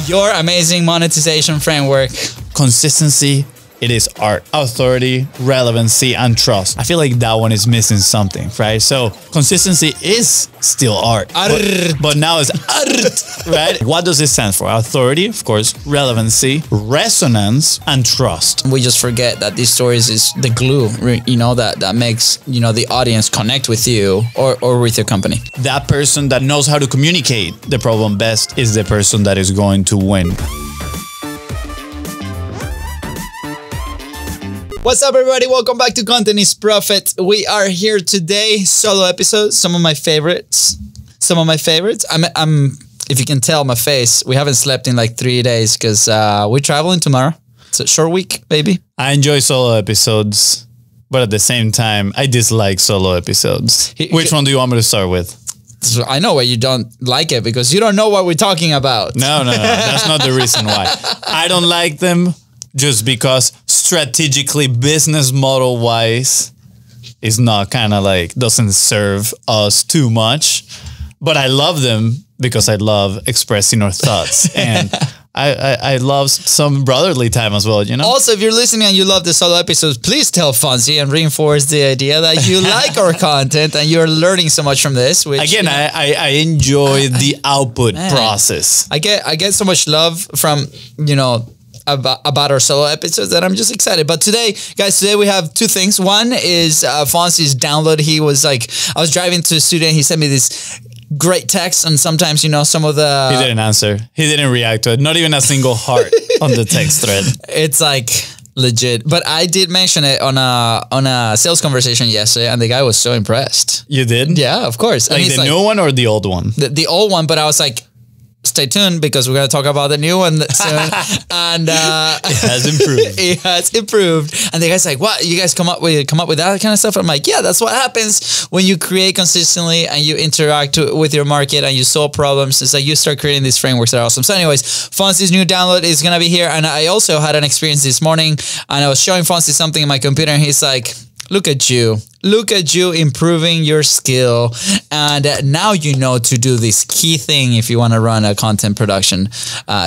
your amazing monetization framework. Consistency, it is art. Authority, relevancy, and trust. I feel like that one is missing something, right? So consistency is still art, but now it's ARRT, right? What does it stand for? Authority, of course, relevancy, resonance, and trust. We just forget that these stories is the glue, you know, that makes, you know, the audience connect with you or with your company. That person that knows how to communicate the problem best is the person that is going to win. What's up, everybody? Welcome back to Content is Profit. We are here today, solo episodes, some of my favorites. I'm if you can tell my face, we haven't slept in like 3 days because we're traveling tomorrow. It's a short week, baby. I enjoy solo episodes, but at the same time, I dislike solo episodes. Which one do you want me to start with? So I know why you don't like it, because you don't know what we're talking about. No. That's not the reason why. I don't like them just because strategically, business model wise, is not kind of like, doesn't serve us too much. But I love them because I love expressing our thoughts. And I love some brotherly time as well, you know? Also, if you're listening and you love the solo episodes, please tell Fonzi and reinforce the idea that you like our content and you're learning so much from this. Which, again, I enjoy the output process. I get so much love from, you know, about our solo episodes that I'm just excited. But today, guys, we have two things. One is Fonzi's download. He was like, I was driving to the studio and he sent me this great text, and sometimes, you know, some of the... He didn't answer. He didn't react to it. Not even a single heart on the text thread. It's like legit. But I did mention it on a sales conversation yesterday, and the guy was so impressed. You did? Yeah, of course. Like the new one or the old one? The old one, but I was like, stay tuned because we're going to talk about the new one soon. And it has improved. It has improved. And the guy's like, what? You guys come up with that kind of stuff? I'm like, yeah, that's what happens when you create consistently and you interact with your market and you solve problems. It's like you start creating these frameworks that are awesome. So anyways, Fonzi's new download is going to be here. And I also had an experience this morning, and I was showing Fonzi something in my computer, and he's like, look at you improving your skill. And now you know to do this key thing if you want to run a content production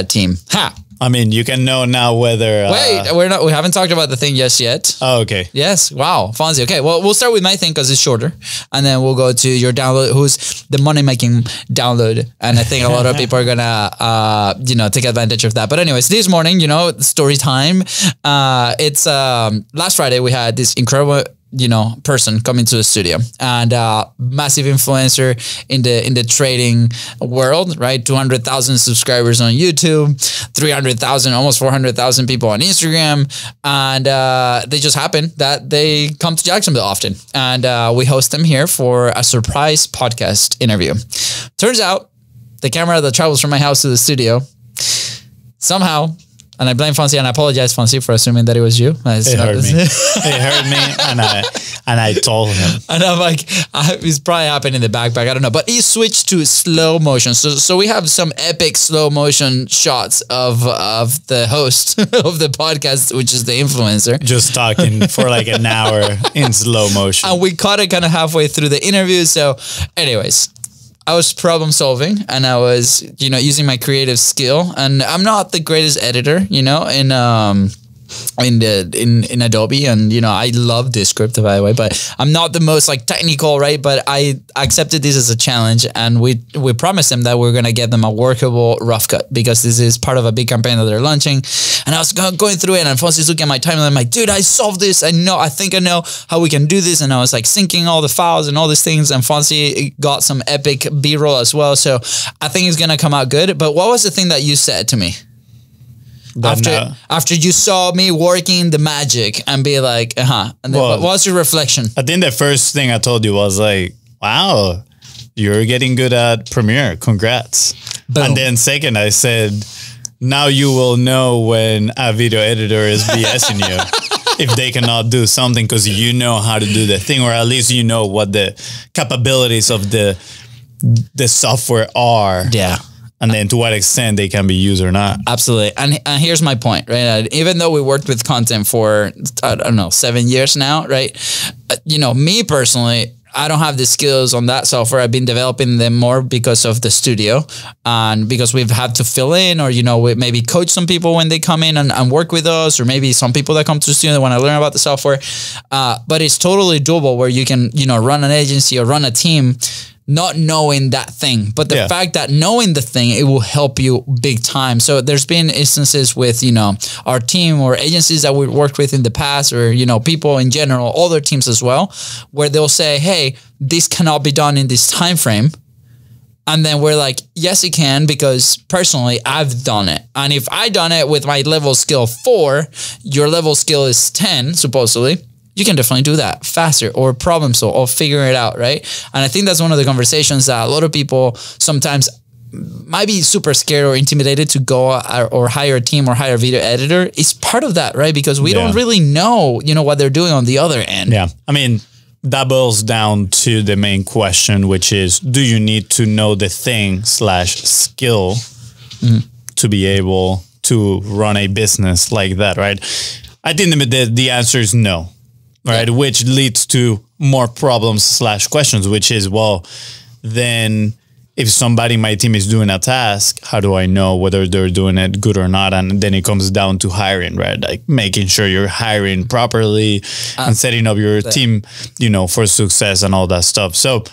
team. Ha! I mean, you can know now whether... Wait, we haven't talked about the thing yet. Oh, okay. Yes. Wow. Fonzi. Okay. Well, we'll start with my thing because it's shorter. And then we'll go to your download, who's the money-making download. And I think a lot of people are going to, take advantage of that. But anyways, this morning, story time. It's last Friday, we had this incredible person coming to the studio, and massive influencer in the trading world, right? 200,000 subscribers on YouTube, 300,000, almost 400,000 people on Instagram. And they just happen that they come to Jacksonville often. And we host them here for a surprise podcast interview. Turns out the camera that travels from my house to the studio somehow, and I blame Fonzi, and I apologize, Fonzi, for assuming that it was you. It hurt me. It hurt me, and I told him. And I'm like, it's probably happened in the backpack. I don't know. But he switched to slow motion. So we have some epic slow motion shots of the host of the podcast, which is the influencer. Just talking for like an hour in slow motion. And we caught it kind of halfway through the interview. So anyways, I was problem solving, and I was, using my creative skill, and I'm not the greatest editor, in Adobe, and I love this script, by the way, but I'm not the most technical, right? But I accepted this as a challenge, and we promised them that we're gonna get them a workable rough cut, because this is part of a big campaign that they're launching. And I was going through it, and Fonzi's looking at my timeline. I'm like, dude, I solved this. I think I know how we can do this. And I was syncing all the files and all these things. And Fonzi got some epic B-roll as well. So I think it's gonna come out good. But what was the thing that you said to me? After you saw me working the magic and be like, and then what was your reflection? I think the first thing I told you was like, wow, you're getting good at Premiere. Congrats. Boom. And then second, I said, now you will know when a video editor is BSing you. If they cannot do something because you know how to do the thing, or at least you know what the capabilities of the software are. Yeah. And then to what extent they can be used or not. Absolutely. And here's my point, right? Even though we worked with content for, I don't know, 7 years now, right? Me personally, I don't have the skills on that software. I've been developing them more because of the studio and because we've had to fill in or, we maybe coach some people when they come in and work with us, or maybe some people that come to the studio that want to learn about the software. But it's totally doable where you can, run an agency or run a team not knowing that thing, but the fact that knowing the thing, it will help you big time. So there's been instances with, our team or agencies that we worked with in the past, or, people in general, other teams as well, where they'll say, hey, this cannot be done in this time frame. And then we're like, yes, it can, because personally, I've done it. And if I done it with my level skill 4, your level skill is 10, supposedly, you can definitely do that faster or problem solve or figure it out, right? And I think that's one of the conversations that a lot of people sometimes might be super scared or intimidated to go or hire a team or hire a video editor. It's part of that, right? Because we don't really know, what they're doing on the other end. Yeah. I mean, that boils down to the main question, which is, do you need to know the thing / skill to be able to run a business like that, right? I think the answer is no. Right, which leads to more problems / questions, which is, well, then if somebody in my team is doing a task, how do I know whether they're doing it good or not? And then it comes down to hiring, right? Like making sure you're hiring properly and setting up your team, for success and all that stuff. So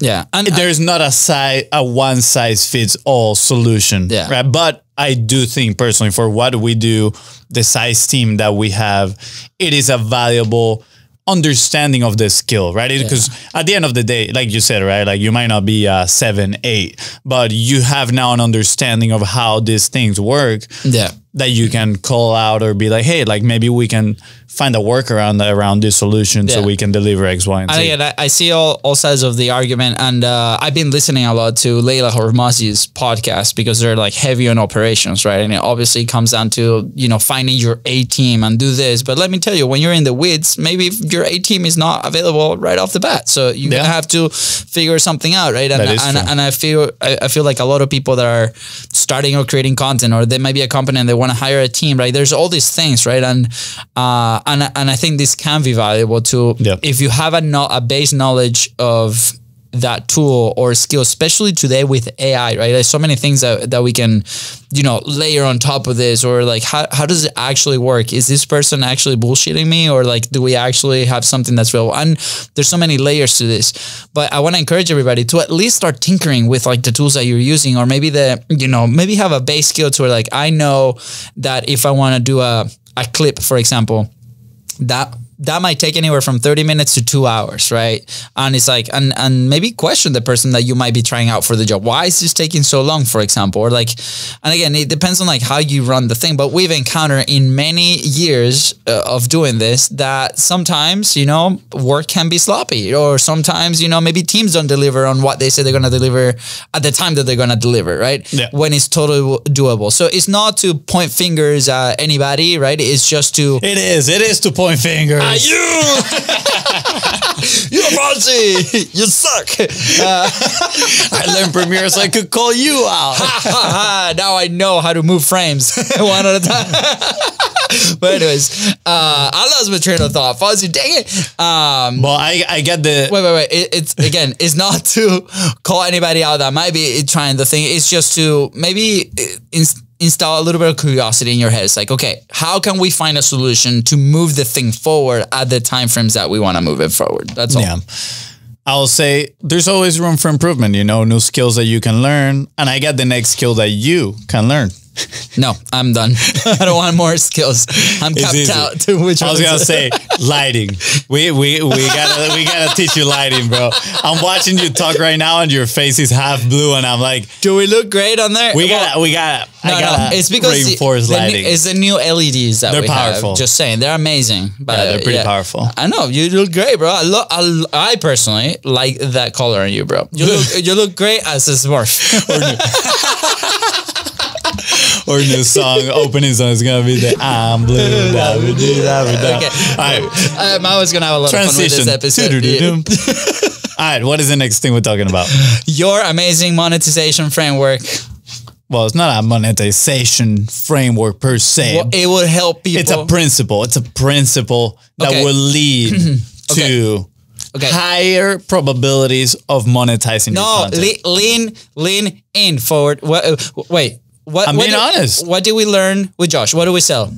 and there's not a one size fits all solution, right? But I do think personally, for what we do, the size team that we have, it is a valuable understanding of the skill, right? Because at the end of the day, like you said, right? Like you might not be 7, 8, but you have now an understanding of how these things work. That you can call out or be like, hey, like maybe we can find a workaround around this solution so we can deliver X, Y, and Z. And again, I see all sides of the argument, and I've been listening a lot to Leila Hormozzi's podcast because they're like heavy on operations, right? And it obviously comes down to, finding your A team and do this. But let me tell you, when you're in the weeds, maybe your A team is not available right off the bat. So you're going to have to figure something out, right? And I feel like a lot of people that are starting or creating content, or they might be a company and they want to hire a team, right? There's all these things, right? And I think this can be valuable too if you have a base knowledge of that tool or skill, especially today with AI, right? There's so many things that we can, layer on top of this, or like, how does it actually work? Is this person actually bullshitting me, or like, do we actually have something that's real? And there's so many layers to this, but I want to encourage everybody to at least start tinkering with like the tools that you're using, or maybe maybe have a base skill to where like, I know that if I want to do a clip, for example, that might take anywhere from 30 minutes to 2 hours, right? And it's like, and maybe question the person that you might be trying out for the job. Why is this taking so long, for example? Or like, and again, it depends on like how you run the thing, but we've encountered in many years of doing this that sometimes, work can be sloppy, or sometimes, maybe teams don't deliver on what they say they're going to deliver at the time that they're going to deliver, right? When it's totally doable. So it's not to point fingers at anybody, right? It's just to... It is to point fingers. You! You're Fonzi! You suck! I learned Premiere so I could call you out. Now I know how to move frames one at a time. But anyways, I lost my train of thought. Fonzi, dang it. Well, I get the... Wait. It's not to call anybody out that might be trying the thing. It's just to maybe... install a little bit of curiosity in your head. It's like, okay, how can we find a solution to move the thing forward at the time frames that we want to move it forward? That's all. Yeah. I'll say there's always room for improvement, new skills that you can learn. And I get the next skill that you can learn. No, I'm done. I don't want more skills. I'm capped out to which one. I was gonna say lighting. We gotta teach you lighting, bro. I'm watching you talk right now, and your face is half blue, and I'm like, do we look great on there? We gotta. It's because reinforce lighting. It's the new LEDs that they're powerful. Have. Just saying, they're amazing. But they're pretty powerful. I know you look great, bro. I personally like that color on you, bro. You look great as a Smurf. Or new song, opening song is gonna be the I'm blue. Okay. All right. I was gonna have a lot of fun with this episode. All right, what is the next thing we're talking about? Your amazing monetization framework. Well, it's not a monetization framework per se. Well, it will help people. It's a principle. It's a principle that will lead to Okay. higher probabilities of monetizing your No, content. lean in forward. Wait. I'm being honest. What did we learn with Josh? What do we sell?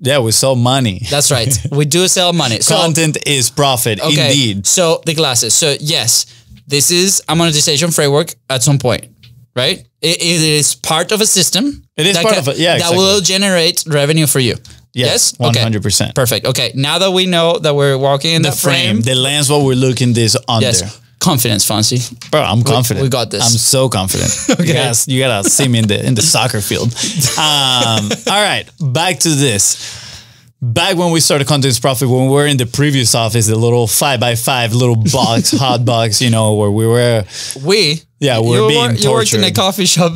Yeah, we sell money. That's right. We do sell money. So, Content is profit, okay, indeed. So the glasses. So yes, this is a monetization framework at some point, right? It is part of a system. It is part of it. Yeah, that exactly. will generate revenue for you. Yes, 100%. Perfect. Okay, now that we know that we're walking in The that frame, the lens, what we're looking this under. yes, confidence, Fonzi. Bro, I'm confident. we got this. I'm so confident. Okay. You gotta see me in the soccer field. All right, back to this. Back when we started Content's Profit, when we were in the previous office, the little 5x5 little box, hot box, where we were. We're being tortured. You worked in a coffee shop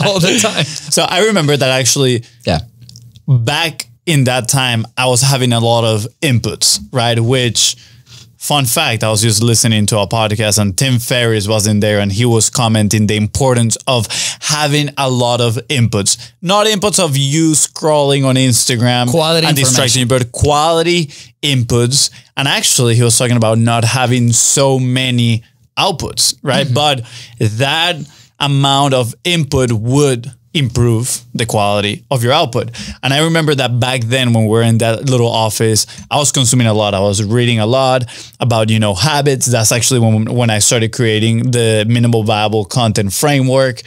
all the time. So I remember that actually. Yeah. Back in that time, I was having a lot of inputs, right? Which, fun fact, I was just listening to a podcast and Tim Ferriss was in there and he was commenting the importance of having a lot of inputs. Not inputs of you scrolling on Instagram Quality and distracting you, but quality inputs. And actually, he was talking about not having so many outputs, right? Mm-hmm. But that amount of input would improve the quality of your output. And I remember that back then when we were in that little office, I was consuming a lot. I was reading a lot about, habits. That's actually when I started creating the minimal viable content framework,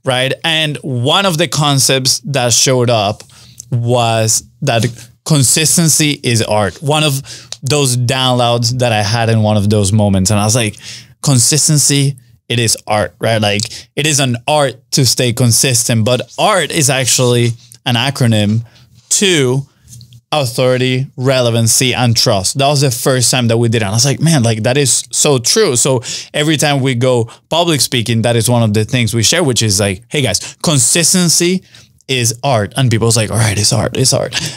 right? And one of the concepts that showed up was that consistency is art. One of those downloads that I had in one of those moments. And I was like, consistency, it is art, right? Like it is an art to stay consistent, but art is actually an acronym to authority, relevancy, and trust. That was the first time that we did it. And I was like, man, like that is so true. So every time we go public speaking, that is one of the things we share, which is like, hey guys, consistency is art. And people's like, all right, it's art.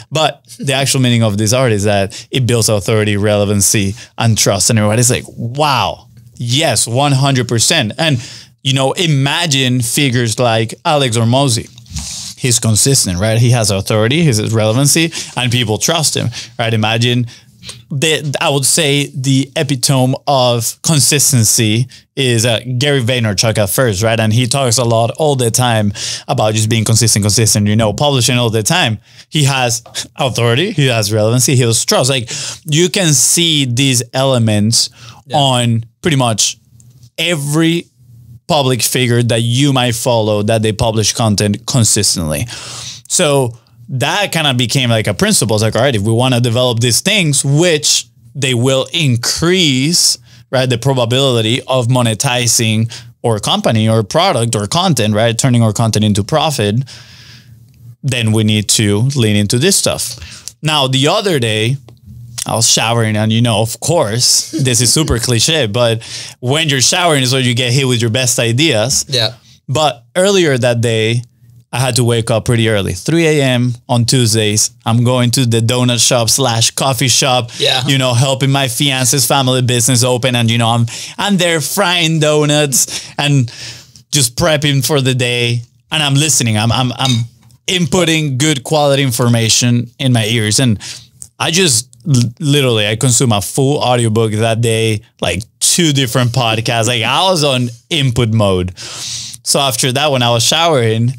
But the actual meaning of this art is that it builds authority, relevancy, and trust. And everybody's like, wow. Yes, 100%. And, imagine figures like Alex or Mosey. He's consistent, right? He has authority, his relevancy, and people trust him, right? Imagine I would say the epitome of consistency is Gary Vaynerchuk at first, right? And he talks a lot all the time about just being consistent, publishing all the time. He has authority, he has relevancy, he has trust. Like you can see these elements on pretty much every public figure that you might follow that they publish content consistently. So that kind of became like a principle. It's like, all right, if we want to develop these things, which they will increase, right, the probability of monetizing our company or product or content, right, turning our content into profit, then we need to lean into this stuff. Now, the other day, I was showering and, of course, this is super cliche, but when you're showering is when you get hit with your best ideas. Yeah. But earlier that day, I had to wake up pretty early, 3 a.m. on Tuesdays. I'm going to the donut shop / coffee shop, helping my fiance's family business open. And, I'm there frying donuts and just prepping for the day. And I'm listening. I'm inputting good quality information in my ears. And I just literally, I consumed a full audiobook that day, like 2 different podcasts. Like I was on input mode. So after that, when I was showering,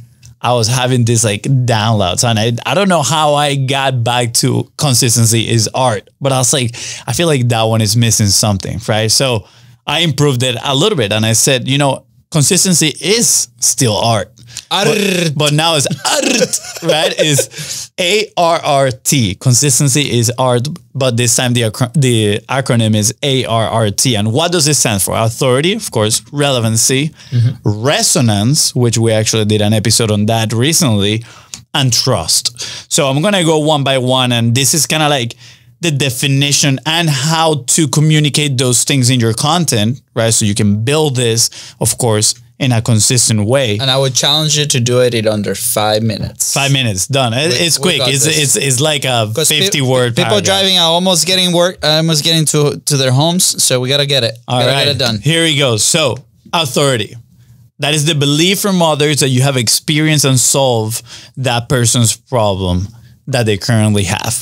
I was having this like downloads and I don't know how I got back to consistency is art, but I was like, I feel like that one is missing something, right? So I improved it a little bit and I said, consistency is still art. But now it's A.R.R.T, right? Is A.R.R.T. Consistency is art, but this time the acronym is A.R.R.T. And what does it stand for? Authority, of course, relevancy, resonance, which we actually did an episode on that recently, and trust. So I'm going to go one by one, and this is kind of like the definition and how to communicate those things in your content, right? So you can build this, of course, in a consistent way. And I would challenge you to do it in under 5 minutes. 5 minutes, done. It's quick. It's like a 50-word People driving are almost getting to their homes, so we gotta get it. Get it done. Here we go. So, authority. That is the belief from others that you have experienced and solved that person's problem that they currently have.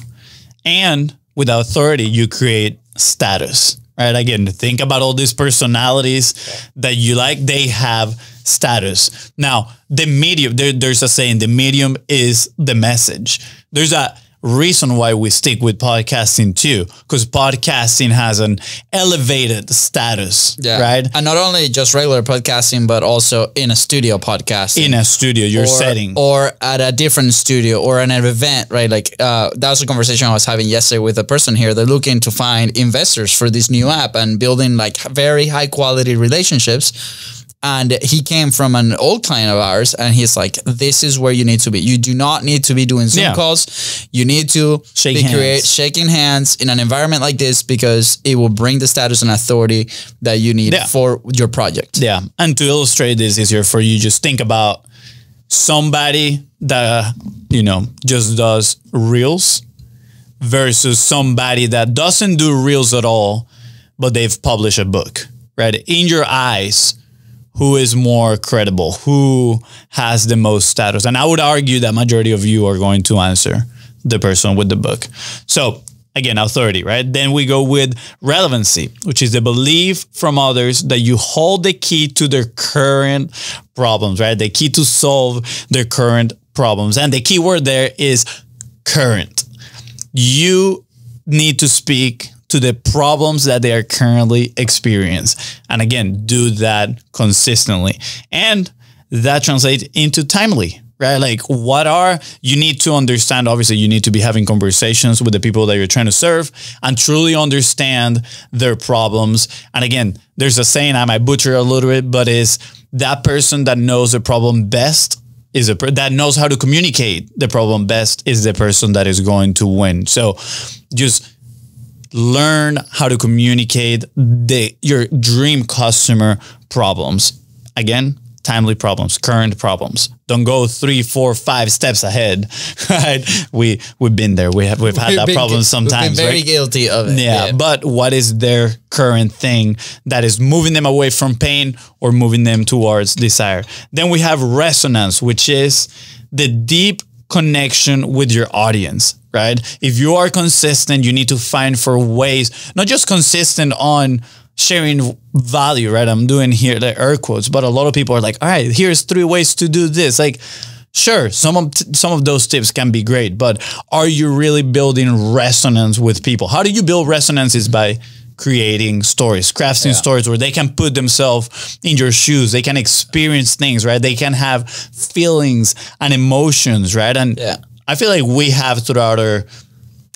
And with authority, you create status. right? Again, think about all these personalities that you like. They have status. Now, the medium, there's a saying, the medium is the message. There's a reason why we stick with podcasting too, because podcasting has an elevated status, right? And not only just regular podcasting, but also in a studio podcasting. In a studio, you're setting. Or at a different studio or an event, right? Like that was a conversation I was having yesterday with a person here. They're looking to find investors for this new app and building like very high quality relationships. And he came from an old client of ours, and he's like, this is where you need to be. You do not need to be doing Zoom calls. You need to shaking hands in an environment like this, because it will bring the status and authority that you need for your project. Yeah. And to illustrate this easier for you, just think about somebody that, just does reels versus somebody that doesn't do reels at all, but they've published a book, right? In your eyes, who is more credible? Who has the most status? And I would argue that majority of you are going to answer the person with the book. So again, authority, right? Then we go with relevancy, which is the belief from others that you hold the key to their current problems, right? The key to solve their current problems. And the key word there is current. You need to speak to the problems that they are currently experiencing. And again, do that consistently. And that translates into timely, right? Like you need to understand, obviously you need to be having conversations with the people that you're trying to serve and truly understand their problems. And again, there's a saying, I might butcher a little bit, but is that person that knows the problem best that knows how to communicate the problem best is the person that is going to win. So just learn how to communicate your dream customer problems. Again, timely problems, current problems. Don't go 3, 4, 5 steps ahead, right? We've been there. We've had that problem sometimes. We've been very guilty of it. Yeah, but what is their current thing that is moving them away from pain or moving them towards desire? Then we have resonance, which is the deep connection with your audience, right? If you are consistent, you need to find for ways, not just consistent on sharing value, right? I'm doing here the air quotes, but a lot of people are like, all right, here's 3 ways to do this. Like, sure, some of those tips can be great, but are you really building resonance with people? How do you build resonance? Is by creating stories, crafting stories where they can put themselves in your shoes. They can experience things, right? They can have feelings and emotions, right? And I feel like we have throughout our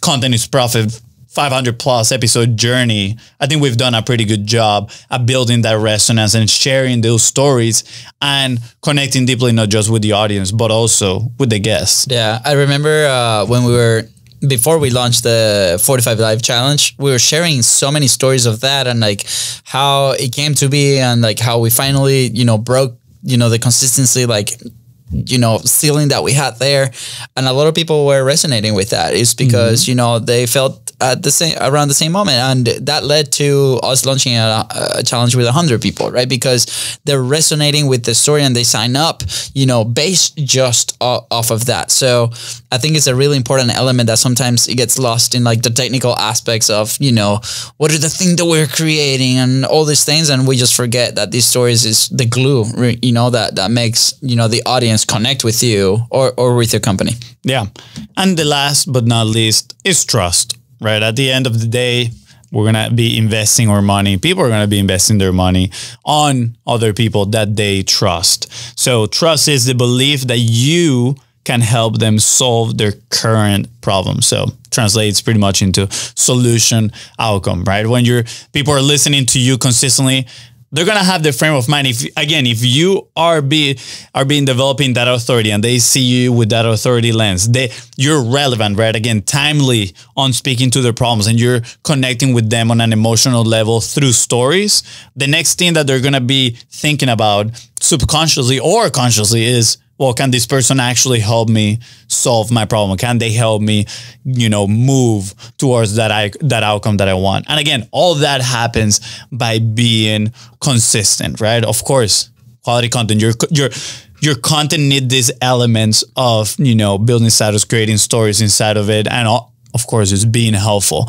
Content is Profit 500 plus episode journey, I think we've done a pretty good job at building that resonance and sharing those stories and connecting deeply, not just with the audience, but also with the guests. Yeah, I remember before we launched the 45 Live Challenge, we were sharing so many stories of that and like how it came to be and like how we finally, broke, the consistency, like, ceiling that we had there. And a lot of people were resonating with that. It's because, they felt at around the same moment. And that led to us launching a challenge with 100 people, right? Because they're resonating with the story and they sign up, based just off of that. So I think it's a really important element that sometimes it gets lost in like the technical aspects of, what are the things that we're creating and all these things. And we just forget that these stories is the glue, that makes, the audience connect with you or with your company. Yeah. And the last but not least is trust, right? At the end of the day, we're going to be investing our money. People are going to be investing their money on other people that they trust. So trust is the belief that you can help them solve their current problem. So translates pretty much into solution outcome, right? When people are listening to you consistently, they're going to have the frame of mind. If you are developing that authority and they see you with that authority lens, you're relevant, right? Again, timely on speaking to their problems and you're connecting with them on an emotional level through stories. The next thing that they're going to be thinking about subconsciously or consciously is, well, can this person actually help me solve my problem? Can they help me, move towards that outcome that I want? And again, all that happens by being consistent, right? Of course, quality content, your content need these elements of, building status, creating stories inside of it. And of course, it's being helpful.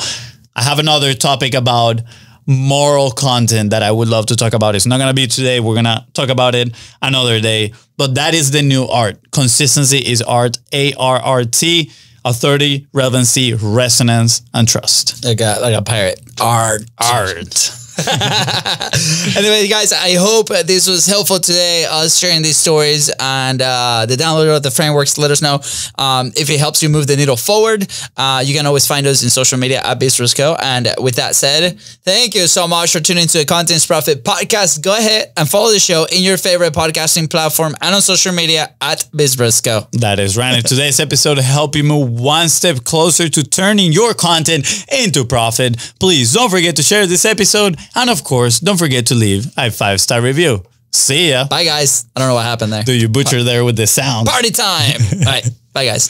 I have another topic about moral content that I would love to talk about. It's not going to be today. We're going to talk about it another day. But that is the new art. Consistency is art. A.R.R.T. Authority, relevancy, resonance, and trust. Like a pirate. Art. Anyway, guys, I hope this was helpful today, us sharing these stories and the download of the frameworks. Let us know if it helps you move the needle forward. You can always find us in social media at BizBrosCo. And with that said, thank you so much for tuning to the Contents Profit Podcast. Go ahead and follow the show in your favorite podcasting platform and on social media at BizBrosCo. That is right. And today's episode to help you move one step closer to turning your content into profit. Please don't forget to share this episode. And of course, don't forget to leave a 5-star review. See ya. Bye, guys. I don't know what happened there. Do you butcher there with the sound? Party time. All right. Bye, guys.